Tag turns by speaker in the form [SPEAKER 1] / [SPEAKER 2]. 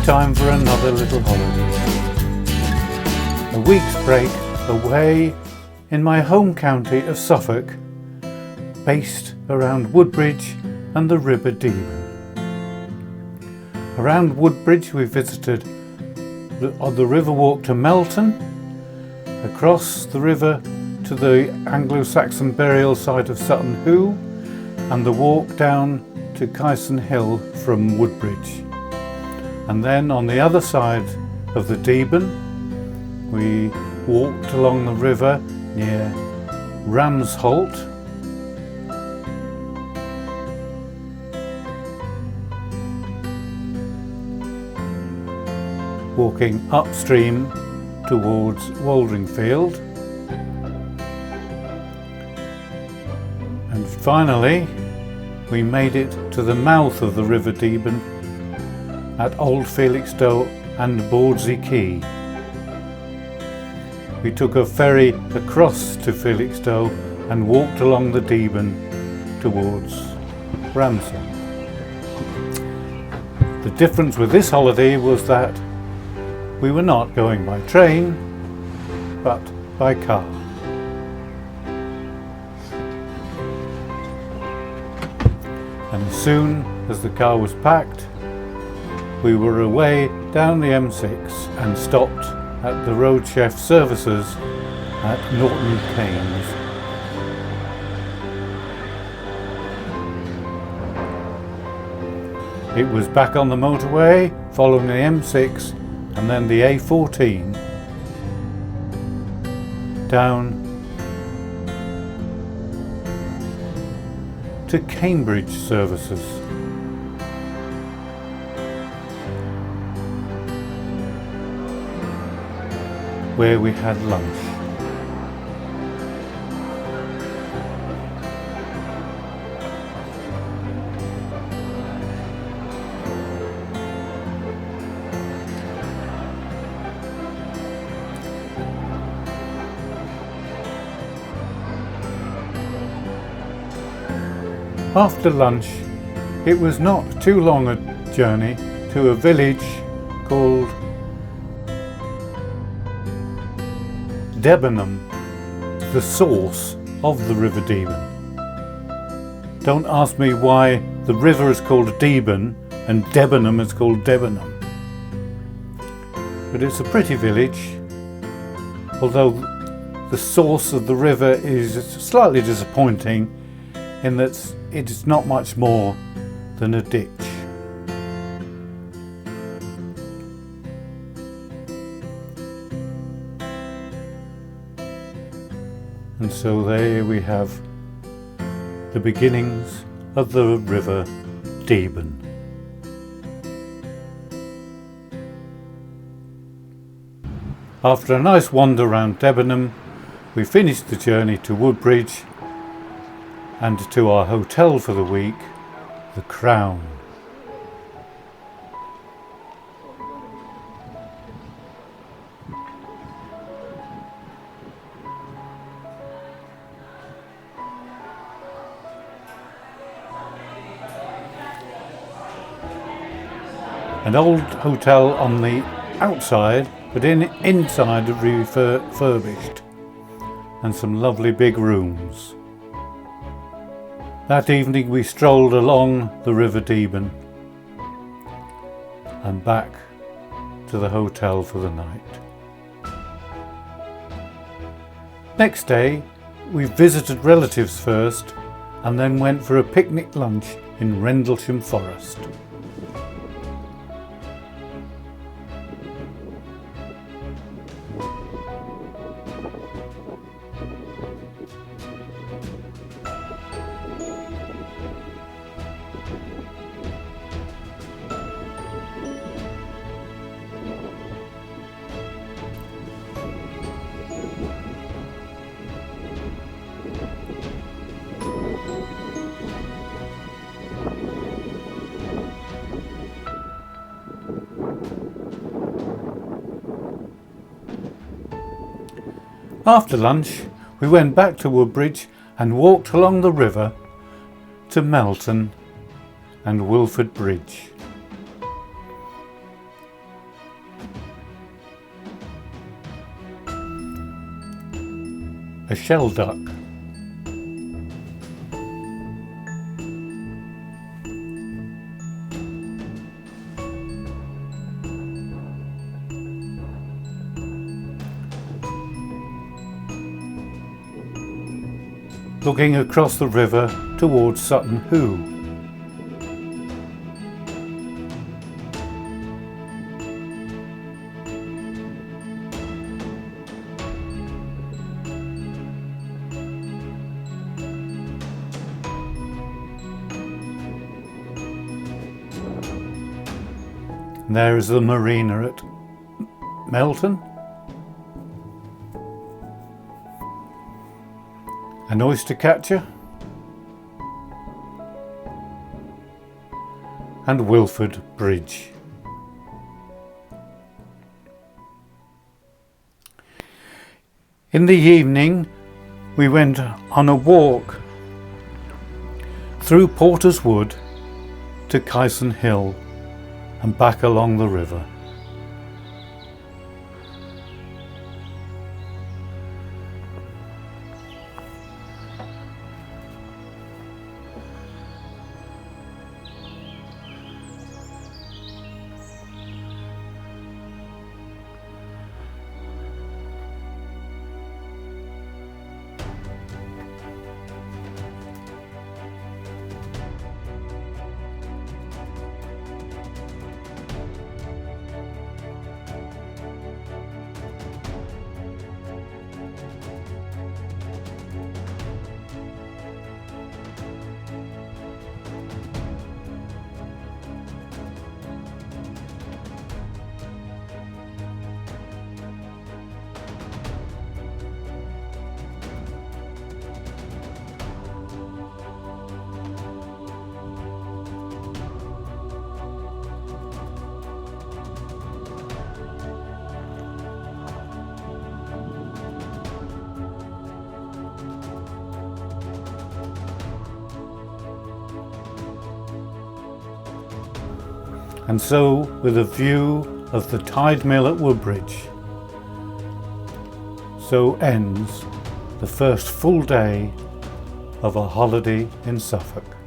[SPEAKER 1] time for another little holiday. A week's break away in my home county of Suffolk, based around Woodbridge and the River Deben. Around Woodbridge we visited on the river walk to Melton, across the river to the Anglo-Saxon burial site of Sutton Hoo, and the walk down to Kyson Hill from Woodbridge. And then on the other side of the Deben, we walked along the river near Ramsholt, walking upstream towards Waldringfield, and finally we made it to the mouth of the River Deben at Old Felixstowe and Bawdsey Quay. We took a ferry across to Felixstowe and walked along the Deben towards Ramsholt. The difference with this holiday was that we were not going by train, but by car. And as soon as the car was packed, we were away down the M6 and stopped at the road chef services at Norton Keynes. It was back on the motorway, following the M6 and then the A14 down to Cambridge services. Where we had lunch. After lunch, it was not too long a journey to a village called Debenham, the source of the River Deben. Don't ask me why the river is called Deben and Debenham is called Debenham. But it's a pretty village, although the source of the river is slightly disappointing in that it is not much more than a ditch. And so there we have the beginnings of the River Deben. After a nice wander round Debenham, we finished the journey to Woodbridge and to our hotel for the week, the Crown. An old hotel on the outside, but inside refurbished, and some lovely big rooms. That evening we strolled along the River Deben and back to the hotel for the night. Next day we visited relatives first and then went for a picnic lunch in Rendlesham Forest. After lunch, we went back to Woodbridge and walked along the river to Melton and Wilford Bridge. a shell duck. Looking across the river towards Sutton Hoo. And there is the marina at Melton. An oyster catcher, and Wilford Bridge. In the evening we went on a walk through Porter's Wood to Kyson Hill and back along the river. And so, with a view of the tide mill at Woodbridge, so ends the first full day of a holiday in Suffolk.